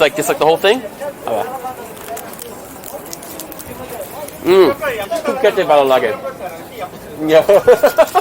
like the whole thing? Phuket para lagi. Yeah.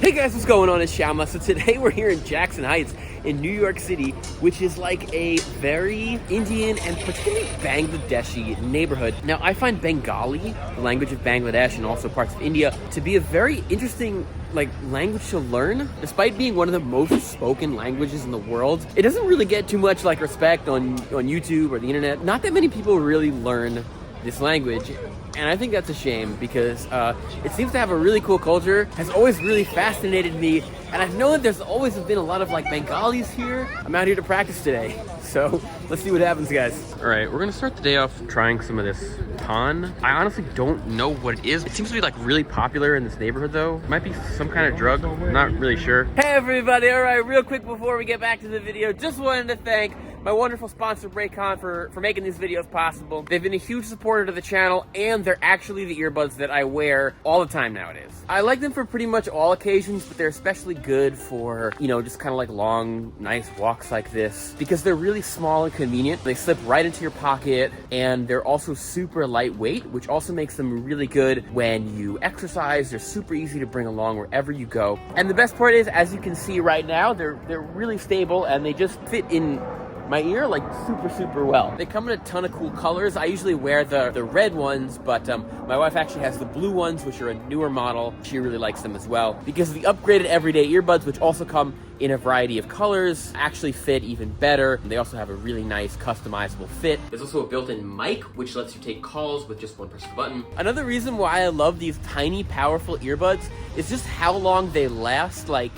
Hey guys, what's going on? It's Xiaomanyc. So today we're here in Jackson Heights in New York City, which is like a very Indian and particularly Bangladeshi neighborhood. Now, I find Bengali, the language of Bangladesh and also parts of India, to be a very interesting language to learn. Despite being one of the most spoken languages in the world, it doesn't really get too much respect on YouTube or the internet. Not that many people really learn this language, and I think that's a shame because it seems to have a really cool culture, has always really fascinated me, and I've known that there's always been a lot of Bengalis here. I'm out here to practice today, so let's see what happens, guys. All right, we're gonna start the day off trying some of this pan. I honestly don't know what it is. It seems to be really popular in this neighborhood though. It might be some kind of drug, I'm not really sure. Hey everybody, all right, real quick before we get back to the video, just wanted to thank my wonderful sponsor Raycon for making these videos possible. They've been a huge supporter to the channel, and they're actually the earbuds that I wear all the time nowadays. I like them for pretty much all occasions, but they're especially good for, just kind of long, nice walks like this, because they're really small and convenient. They slip right into your pocket, and they're also super lightweight, which also makes them really good when you exercise. They're super easy to bring along wherever you go. And the best part is, as you can see right now, they're really stable, and they just fit in my ear super well. They come in a ton of cool colors. I usually wear the red ones, but my wife actually has the blue ones, which are a newer model. She really likes them as well because the upgraded everyday earbuds, which also come in a variety of colors, actually fit even better. They also have a really nice customizable fit. There's also a built-in mic, which lets you take calls with just one push of the button. Another reason why I love these tiny, powerful earbuds is just how long they last. I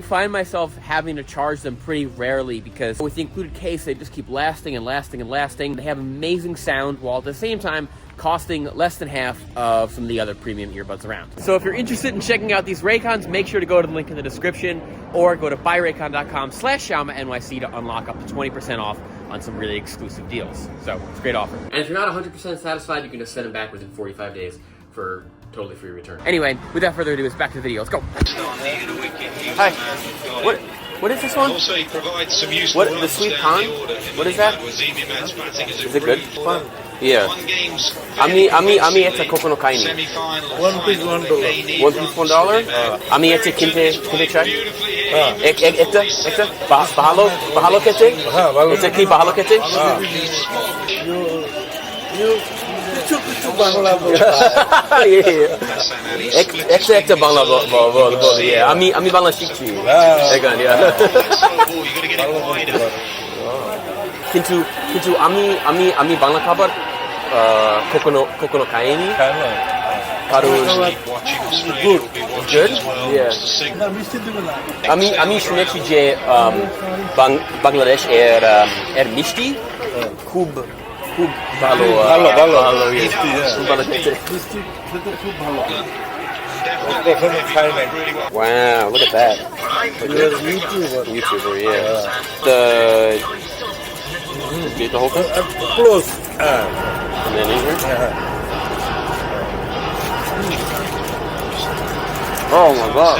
find myself having to charge them pretty rarely because with the included case, they just keep lasting and lasting and lasting. They have amazing sound while at the same time costing less than half of some of the other premium earbuds around. So if you're interested in checking out these Raycons, make sure to go to the link in the description or go to buyraycon.com/XiaoManyc to unlock up to 20% off on some really exclusive deals. So it's a great offer. And if you're not 100% satisfied, you can just send them back within 45 days for totally free return. Anyway, without further ado, it's back to the video. Let's go. Hi. What is this one? Also, he provides some useful the sweet pan? What is that? Is it good? Yeah. Ami it's a coconut kaini. 1 piece $1. 1 piece $1? Ami it's a kinte chai? Bahalo kete? It's a ki bahalo kete? You Bangla Ekta Bangla yeah. Ami Bangla Shikchi. Egan, yeah. Kintu Ami Bangla kabar kokono kaini. Good? Yeah. Ami শুনেছি যে বাংলাদেশ এর মিষ্টি খুব ভালো মিষ্টি খুব ভালো খেতে খুব ভালো Wow, look at that. YouTuber, yeah. Get the whole thing? Close. And then in here? Oh my god.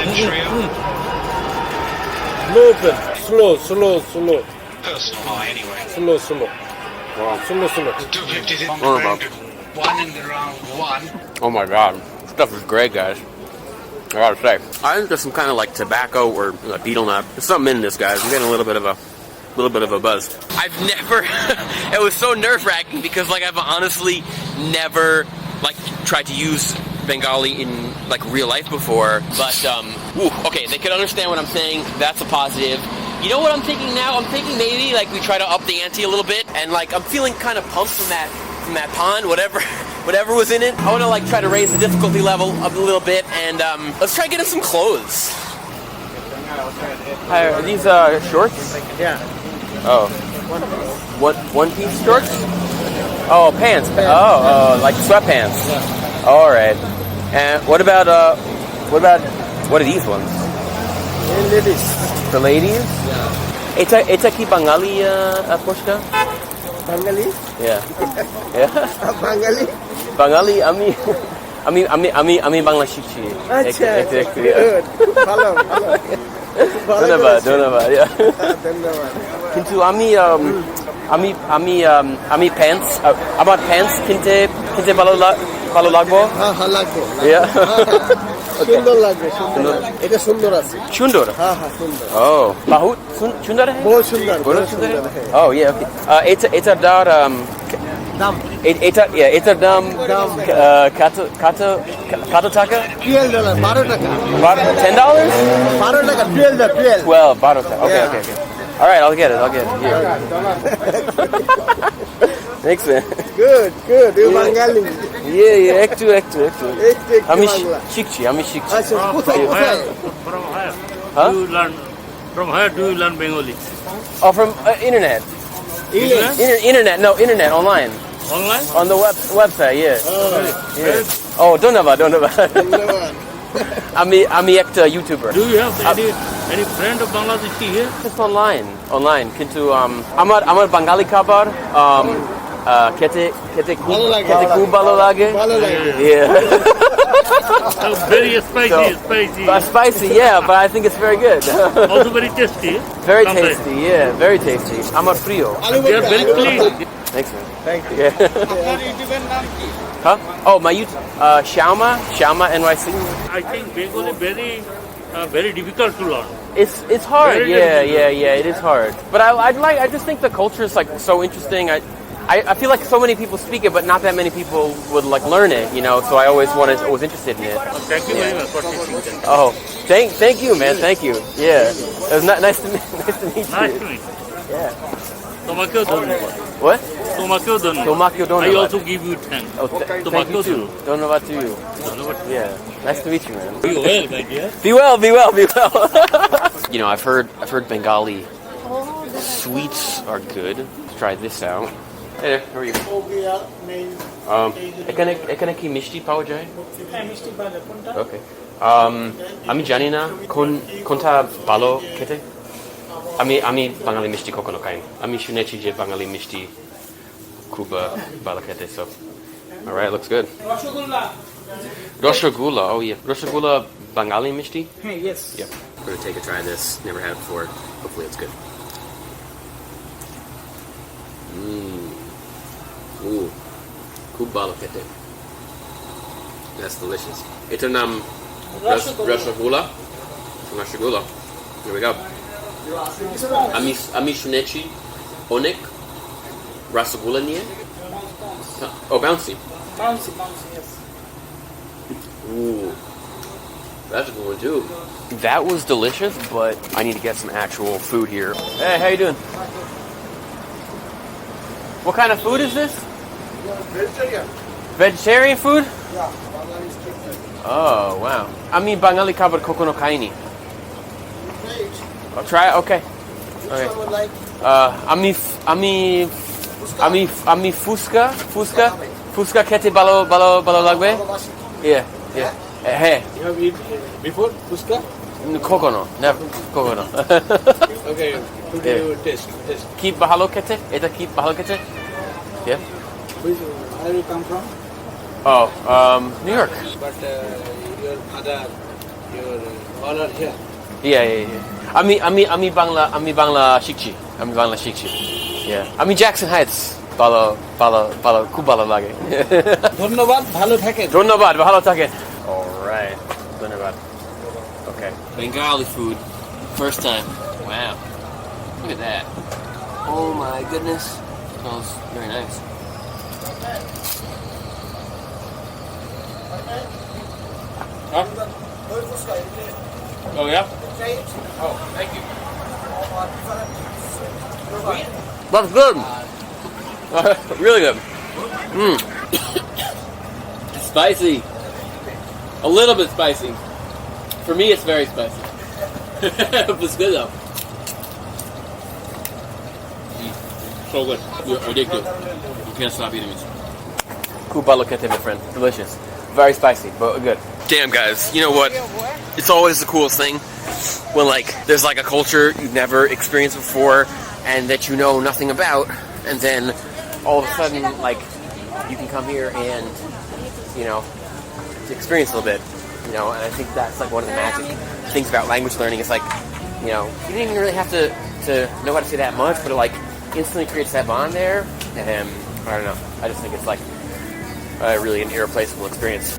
Open. Slow. Personal high anyway. Slow. Wow. Slow. 250 in the Oh, round. 1 in the round 1. Oh my god. This stuff is great, guys. I gotta say. I think there's some kind of tobacco or betel nut. There's something in this, guys. I'm getting a little bit of a buzz. I've never it was so nerve-wracking because I've honestly never tried to use Bengali in real life before, but okay, they could understand what I'm saying. That's a positive. You know what I'm thinking now? I'm thinking maybe we try to up the ante a little bit, and I'm feeling kind of pumped from that pond, whatever was in it. I want to try to raise the difficulty level up a little bit, and let's try getting some clothes. Hi, are these shorts? Yeah. Oh. One piece shorts? Oh, pants. Oh, like sweatpants. Yeah. All right. And what are these ones? Ladies. For ladies? Yeah. It's a ki Bengali poshka? Bengali? Yeah. Yeah. Bengali? Bengali, আমি বাংলা শিখছি। আচ্ছা। Good. ভালো। ধন্যবাদ। ধন্যবাদ। কিন্তু আমি আমি pants. আমার pants কিনতে ভালো লাগবো। হ্যাঁ লাগবে। Yeah. সুন্দর লাগবে সুন্দর। এটা সুন্দর আছে। সুন্দর। হ্যাঁ সুন্দর। Oh, बहुत সুন্দর है? बहुत সুন্দর। बहुत সুন্দর है? Oh yeah. Okay. এটা দাম এটার দাম কত টাকা? $12 $12 টাকা। $10? $12 টাকা 12 12 টাকা. Okay. All right, I'll get it. Here. Thanks, man. Good. You Bengali. Yeah. একটু। আমি বাংলা। শিখছি। আচ্ছা কোথায়? From where? Huh? From where do you learn Bengali? Oh, from internet. Internet online. Online? On the website, yeah. Oh, ধন্যবাদ. ধন্যবাদ। আমি একটা YouTuber. Do you have any friend of Bangladeshi here? Just online. কিন্তু আমার বাঙালি খাবার খেতে খুব ভালো লাগে. ভালো লাগে। Yeah. Very spicy. Spicy, yeah, but I think it's very good. Also very tasty. Very sometimes. tasty, yeah, very tasty. আমার প্রিয়. They are very clean. Thanks, man. Thank you. Yeah. আপনার ইউটিউবের নাম কি? Huh? Oh, my YouTube, Xiaoma NYC. I think Bengali very difficult to learn. It's hard. Very Yeah. It is hard. But I just think the culture is like so interesting. I feel like so many people speak it, but not that many people would like learn it. So I was interested in it. Thank you very much for teaching that. Oh, thank you, man. Thank you. Yeah, it was nice to meet you. Nice to meet you. Yeah. তোমাকেও ধন্যবাদ। What? তোমাকেও ধন্যবাদ। তোমাকেও I ধন্যবাদ. also give you thanks. Oh, thank you তোমাকেও too. Dhonnobad to you. ধন্যবাদ। Yeah, nice to meet you, man. Be well, my dear. Be well. I've heard Bengali sweets are good. Let's try this out. Hey there, how are you? এখানে কি মিষ্টি পাওয়া যায়? Okay. আমি জানি না কোনটা ভালো খেতে। আমি বাঙালি মিষ্টি কখনো খাইনি। আমি শুনেছি যে বাঙালি মিষ্টি খুব ভালো খেতে, so all right, looks good. Rosogula. Oh yeah, Rosogula Bengali mishti. Yes. Yep. We're gonna take a try of this. Never had it before. Hopefully it's good. Ooh, khub balo khete. That's delicious. Ito nam Rosogula. Here we go. Ami shunechi onek Rasagula niye. Oh, bouncy, yes. Ooh, that's a good one too. That was delicious, but I need to get some actual food here. Hey, how you doing? What kind of food is this? Vegetarian. Vegetarian food? Yeah, Bengali street food. Oh, wow. I mean, Bengali kabar kokono kaini. I'll try it. Okay. Okay. Ami fuska kete balo lagbe. Yeah. Hey. You have eaten before fuska? Kokono, never kokono. Okay, today you taste. Keep bahalo kete. Eta keep bahalo kete. Yeah. Where you come from? Oh, New York. But your mother, all are here. Yeah. Ami Bangla shikchi. Yeah. Ami Jackson Heights. Balo kubala lage. ধন্যবাদ ভালো থাকেন ধন্যবাদ ভালো থাকেন. All right. ধন্যবাদ. Okay. Bengali food. First time. Wow. Look at that. Oh my goodness. Smells very nice. Huh? Oh yeah? Oh, thank you. That's good. Really good. Spicy. A little bit spicy. For me, it's very spicy. It's good though. So good. You're addicted. You can't stop eating it. Kupalo kete, my friend. Delicious. Very spicy, but good. Damn, guys. You know what? It's always the coolest thing when, like, there's, like, a culture you've never experienced before and that you know nothing about, and then all of a sudden, like, you can come here and, you know, to experience a little bit, you know, and I think that's, like, one of the magic things about language learning is, like, you know, you don't even really have to know how to say that much, but, like, instantly creates that bond there, and I don't know. I just think it's like really an irreplaceable experience.